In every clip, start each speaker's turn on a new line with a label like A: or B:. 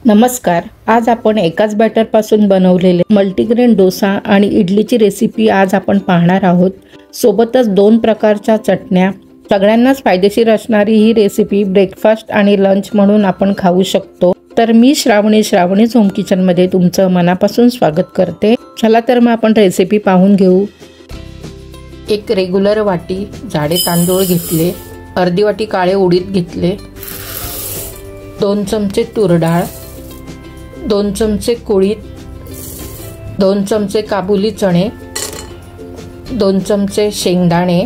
A: नमस्कार। आज आपण एकाच बॅटरपासून बनवलेले मल्टीग्रेन डोसा आणि इडलीची रेसिपी आज आपण पाहणार आहोत। सोबतच 2 प्रकारच्या चटण्या। सगळ्यांनाच फायदेशीर असणारी ही रेसिपी ब्रेकफास्ट आणि लंच म्हणून आपण खाऊ शकतो। तर मी श्रावणी होम किचन मध्ये तुमचं मनापासून स्वागत करते। चला तर मग आपण रेसिपी पाहून घेऊ। एक रेग्युलर वाटी जाडे तांदूळ घेतले, अर्धी वाटी काळे उडीद घेतले, 2 चमचे तूर डाळ, 2 चमचे कुळीथ, 2 चमचे काबुली चणे, 2 चमचे शेंगदाणे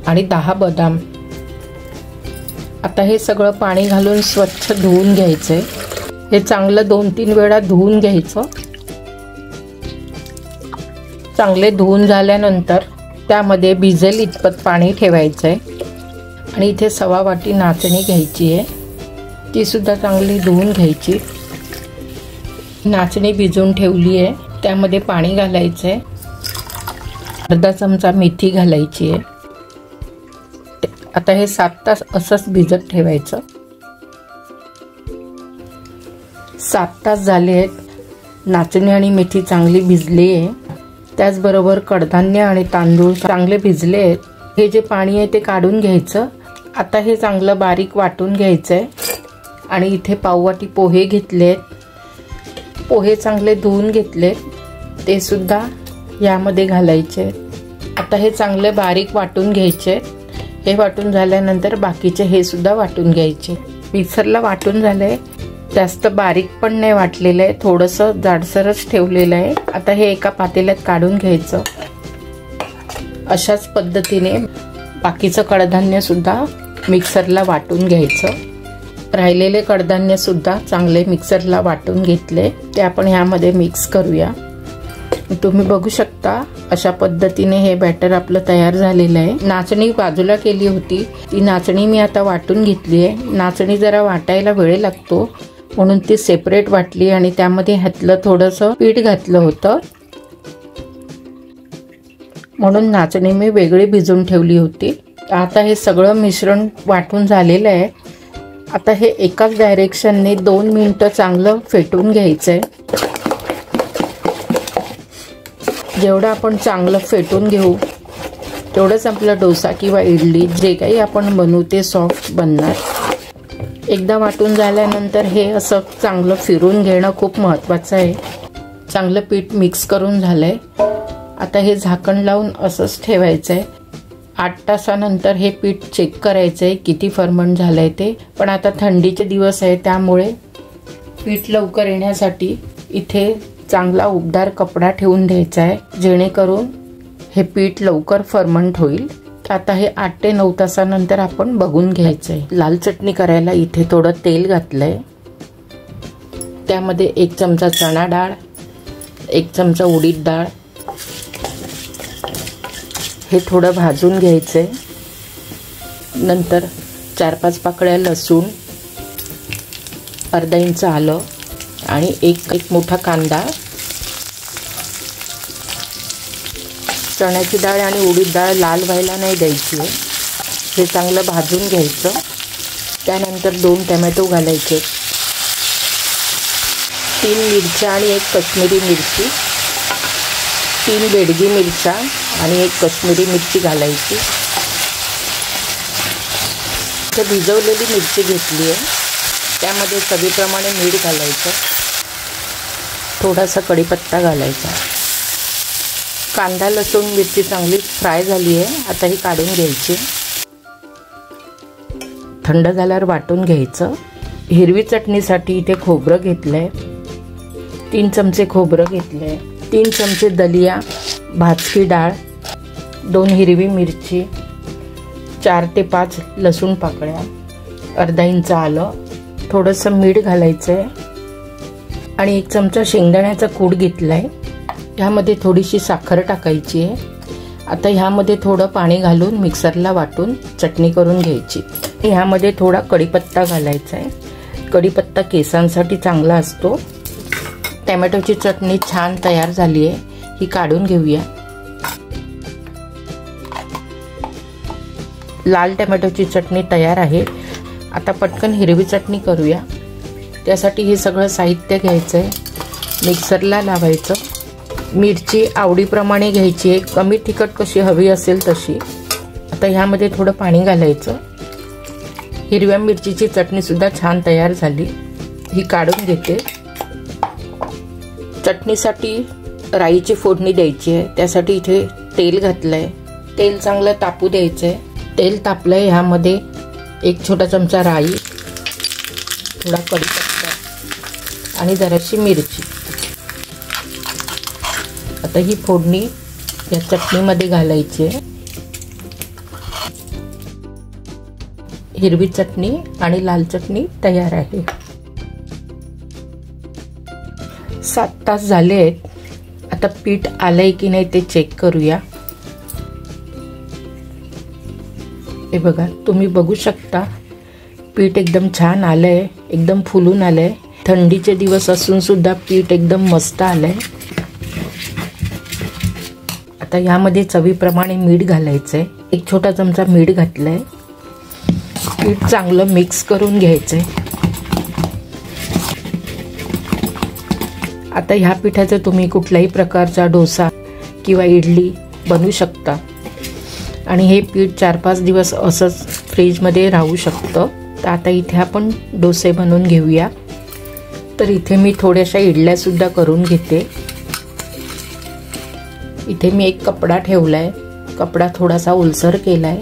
A: आणि 10 बदाम। आता हे सगळं पाणी घालून स्वच्छ धुवून घ्यायचे। हे चांगलं 2-3 वेळा धुवून घ्यायचं। चांगले धुवून झाल्यानंतर त्यामध्ये भिजेल इतपत पाणी ठेवायचे आणि इथे 1/2 वाटी नाचणी घ्यायची आहे, ती सुद्धा चांगली धुवून घ्यायची। नाचणी भिजवून ठेवली आहे, त्यामध्ये पाणी घालायचे, अर्धा चमचा मेथी घालायची आहे। आता हे 7 तास असंच भिजत ठेवायचं। 7 तास झाले आहेत, नाचणी आणि मेथी चांगली भिजली आहे। त्याचबरोबर कडधान्य आणि तांदूळ चांगले भिजले आहेत। हे जे पाणी आहे ते काढून घ्यायचं। आता हे चांगलं बारीक वाटून घ्यायचंय आणि इथे 1/2 वाटी पोहे घेतलेत। पोहे चांगले धुवून घेतले, ते सुद्धा यामध्ये घालायचे। आता हे चांगले बारीक वाटून घ्यायचे। हे वाटून झाल्यानंतर बाकीचे हे सुद्धा वाटून घ्यायचे। मिक्सरला वाटून झालंय, जास्त बारीक पण नाही वाटलेलं आहे, थोडंसं जाडसरच ठेवलेलं आहे। आता हे एका पातेल्यात काढून घ्यायचं। अशाच पद्धतीने बाकीचं कडधान्य सुद्धा मिक्सरला वाटून घ्यायचं। राहिलेले कडधान्य सुद्धा चांगले मिक्सरला वाटून घेतले, ते आपण ह्यामध्ये मिक्स करूया। तुम्ही बघू शकता अशा पद्धतीने हे बॅटर आपलं तयार झालेलं आहे। नाचणी बाजूला केली होती, ती नाचणी मी आता वाटून घेतली आहे। नाचणी जरा वाटायला वेळ लागतो म्हणून ती सेपरेट वाटली आणि त्यामध्ये ह्यातलं थोडंसं पीठ घातलं होतं, म्हणून नाचणी मी वेगळी भिजवून ठेवली होती। आता हे सगळं मिश्रण वाटून झालेलं आहे। आता हे एकाच डायरेक्शनने 2 मिनिटं चांगलं फेटून घ्यायचंय। जेवढं आपण चांगलं फेटून घेऊ तेवढंच आपलं डोसा किंवा इडली जे काही आपण बनवू ते सॉफ्ट बनणार। एकदा वाटून झाल्यानंतर हे असं चांगलं फिरून घेणं खूप महत्त्वाचं आहे। चांगलं पीठ मिक्स करून झालंय, आता हे झाकण लावून असंच ठेवायचंय। 8 तासानंतर हे पीठ चेक करायचंय किती फर्मंट झालंय ते। पण आता थंडीचे दिवस आहे त्यामुळे पीठ लवकर येण्यासाठी इथे चांगला उबदार कपडा ठेवून द्यायचा आहे, जेणेकरून हे पीठ लवकर फर्मंट होईल। आता हे 8 ते 9 तासानंतर आपण बघून घ्यायचंय। लाल चटणी करायला इथे थोडं तेल घातलंय, त्यामध्ये 1 चमचा चणा डाळ, 1 चमचा उडीद डाळ, हे थोडं भाजून घ्यायचंय। नंतर 4-5 पाकळ्या लसूण, अर्धा इंच आलं आणि एक मोठा कांदा। चण्याची डाळ आणि उडीद डाळ लाल व्हायला नाही द्यायची आहे, हे चांगलं भाजून घ्यायचं। त्यानंतर 2 टोमॅटो घालायचे, 3 मिरच्या आणि 1 काश्मीरी मिरची, 3 बेडगी मिरच्या आणि 1 काश्मीरी मिरची घालायची। इथे भिजवलेली मिरची घेतली आहे, त्यामध्ये चवीप्रमाणे मीठ घालायचं, थोडासा कढीपत्ता घालायचा। कांदा लसूण मिरची चांगली फ्राय झाली आहे, आता ही काढून घ्यायची। थंड झाल्यावर वाटून घ्यायचं। हिरवी चटणीसाठी इथे खोबरं घेतलंय, 3 चमचे खोबरं घेतलंय, 3 चमचे दलिया, भाजकी डाळ, 2 हिरवी मिरची, 4 ते 5 लसूण पाकळ्या, अर्धा इंच आलं, थोडंसं मीठ घालायचंय आणि 1 चमचा शेंगदाण्याचा कूट घेतलाय। ह्यामध्ये थोडीशी साखर टाकायची आहे। आता ह्यामध्ये थोडं पाणी घालून मिक्सरला वाटून चटणी करून घ्यायची। ह्यामध्ये थोडा कढीपत्ता घालायचा आहे, कढीपत्ता केसांसाठी चांगला असतो। टोमॅटोची चटणी छान तयार झाली आहे, ही काढून घेऊया। लाल टोमॅटोची चटणी तयार आहे। आता पटकन हिरवी चटणी करूया। त्यासाठी हे सगळं साहित्य घ्यायचं आहे, मिक्सरला लावायचं. मिरची आवडीप्रमाणे घ्यायची आहे, कमी तिखट कशी हवी असेल तशी. आता ह्यामध्ये थोडं पाणी घालायचं. हिरव्या मिरचीची चटणीसुद्धा छान तयार झाली, ही काढून घेते. चटणीसाठी राईची फोडणी द्यायची आहे, त्यासाठी इथे तेल घातलं आहे. तेल चांगलं तापू द्यायचं आहे. तेल तापलं आहे, ह्यामध्ये 1 छोटा चमचा राई, थोडा कढीपत्ता आणि जराशी मिरची. आता ही फोडणी या चटणीमध्ये घालायची आहे. हिरवी चटणी आणि लाल चटणी तयार आहे. 7 तास झाले आहेत. आता पीठ आलंय की नाही ते चेक करूया. हे बघा, तुम्ही बघू शकता पीठ एकदम छान आलंय, एकदम फुलून आलंय. थंडीचे दिवस असून सुद्धा पीठ एकदम मस्त आलंय. आता यामध्ये चवीप्रमाणे मीठ घालायचंय. 1 छोटा चमचा मीठ घातलंय. पीठ चांगलं मिक्स करून घ्यायचंय. आता ह्या पिठाचं तुम्ही कुठल्याही प्रकारचा डोसा किंवा इडली बनवू शकता आणि हे पीठ 4-5 दिवस असंच फ्रीजमध्ये राहू शकतं. तर आता इथे आपण डोसे बनवून घेऊया. तर इथे मी थोड्याशा इडल्यासुद्धा करून घेते. इथे मी एक कपडा ठेवलाय. कपडा थोडासा ओलसर केलाय,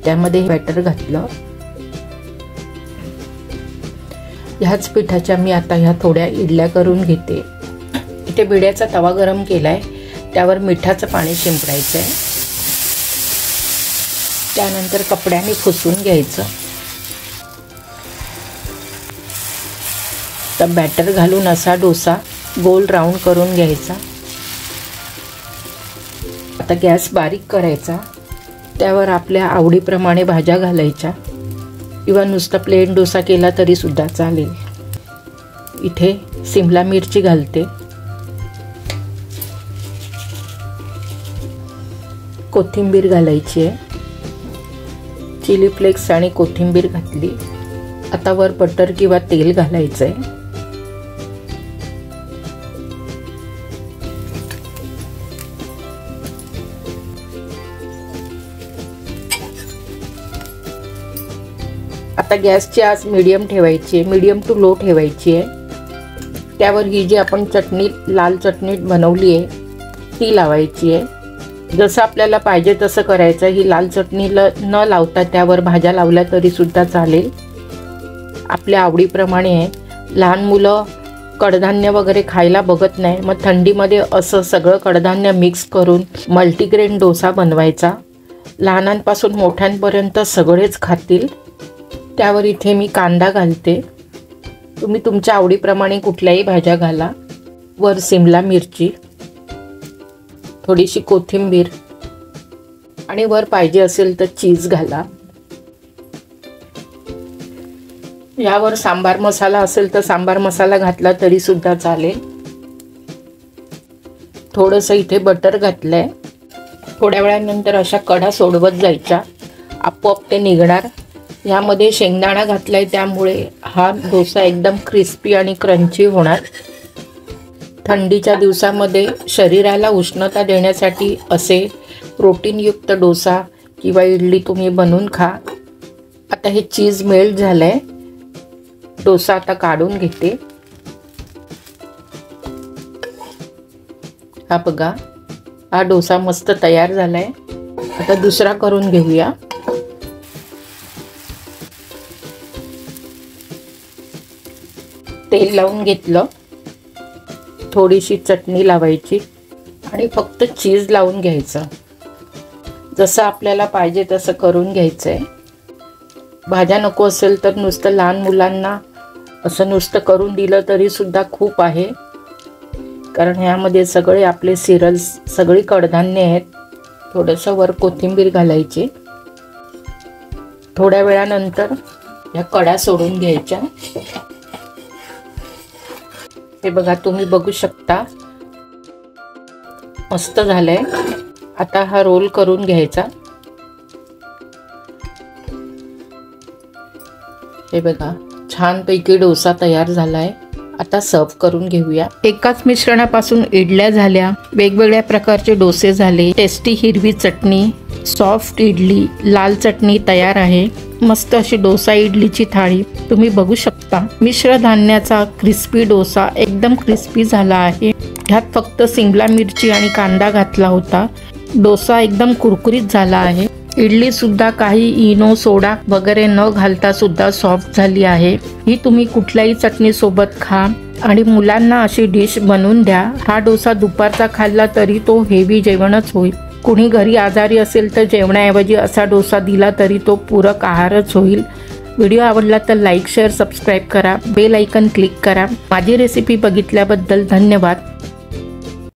A: त्यामध्ये बॅटर घातलं. ह्याच पिठाच्या मी आता ह्या थोड्या इडल्या करून घेते. इथे बिड्याचा तवा गरम केलाय, त्यावर मिठाचं पाणी शिंपडायचं आहे. त्यानंतर कपड्याने पुसून घ्यायचं. तर बॅटर घालून असा डोसा गोल राऊंड करून घ्यायचा. आता गॅस बारीक करायचा. त्यावर आपल्या आवडीप्रमाणे भाज्या घालायच्या किंवा नुसता प्लेन डोसा केला तरी सुद्धा चालेल. इथे सिमला मिरची घालते, कोथिंबीर घालायची आहे. चिली फ्लेक्स आणि कोथिंबीर घातली. आता वर बटर किंवा तेल घालायचं आहे. आता गॅसची आच मीडियम ठेवायची आहे, मीडियम टू लो ठेवायची आहे. त्यावर ही जी आपण चटणी लाल चटणी बनवली आहे ती लावायची आहे. जसं आपल्याला पाहिजे तसं करायचं. ही लाल चटणीला न लावता त्यावर भाज्या लावल्या तरी सुद्धा चालेल, आपल्या आवडीप्रमाणे आहे. लहान मुलं कडधान्य वगैरे खायला बघत नाही, मग थंडीमध्ये असं सगळं कडधान्य मिक्स करून मल्टीग्रेन डोसा बनवायचा. लहानांपासून मोठ्यांपर्यंत सगळेच खातील. त्यावर इथे मी कांदा घालते. तुम्ही तुमच्या आवडीप्रमाणे कुठल्याही भाज्या घाला. वर सिमला मिरची, थोडीशी कोथिंबीर आणि वर पाहिजे असेल तर चीज घाला. यावर सांबार मसाला असेल तर सांबार मसाला घातला तरी सुद्धा चालेल. थोडंसं इथे बटर घातलंय. थोड्या वेळानंतर अशा कढा सोडवत जायच्या, आपोआप ते निघणार. यामध्ये शेंगदाणा घातलाय, त्यामुळे हा डोसा एकदम क्रिस्पी आणि क्रंची होणार. थंडीच्या दिवसामध्ये शरीराला उष्णता देण्यासाठी असे प्रोटीनयुक्त डोसा किंवा इडली तुम्ही बनवून खा. आता हे चीज मेल्ट झालंय. डोसा आता काढून घेते. हा बघा, हा डोसा मस्त तयार झालाय. आता दुसरा करून घेऊया. तेल लावून घेतलं, थोडीशी चटणी लावायची आणि फक्त चीज लावून घ्यायचं. जसं आपल्याला पाहिजे तसं करून घ्यायचंय. भाज्या नको असेल तर नुसतं लहान मुलांना असं नुसतं करून दिलं तरी सुद्धा खूप आहे, कारण ह्यामध्ये सगळे आपले सिरल्स, सगळी कडधान्य आहेत. थोडंसं वर कोथिंबीर घालायची. थोड्या वेळानंतर या कढ्या सोडून घ्यायच्या. हे बघा, तुम्ही बघू शकता मस्त झालंय. आता हा रोल करून घ्यायचा. हे बघा, छानपैकी डोसा तयार झालाय। आता सर्व करून घेऊया। एकाच मिश्रणापासून इडल्या झाल्या, वेगवेगळ्या प्रकारचे डोसे झाले, टेस्टी हिरवी चटणी, सॉफ्ट इडली, लाल चटणी तयार आहे। मस्त अशी डोसा इडलीची थाळी तुम्ही बघू शकता। मिश्र धान्याचा क्रिस्पी डोसा एकदम क्रिस्पी झाला आहे। ह्यात फक्त सिमला मिरची आणि कांदा घातला होता। डोसा एकदम कुरकुरीत झाला आहे। इडली सुद्धा काही इनो सोडा वगैरे न घालता सुद्धा सॉफ्ट झाली आहे। ही तुम्ही कुठल्याही चटणी सोबत खा आणि मुलांना अशी डिश बनवून द्या। हा डोसा दुपारचा खाल्ला तरी तो हेवी जेवणच होईल। कुणी घरी आजारी असेल तर जेवणाऐवजी असा डोसा दिला तरी तो पूरक आहारच होईल। व्हिडिओ आवडला तर लाईक, शेअर, सबस्क्राईब करा, बेल आयकन क्लिक करा। माझी रेसिपी बघितल्याबद्दल धन्यवाद।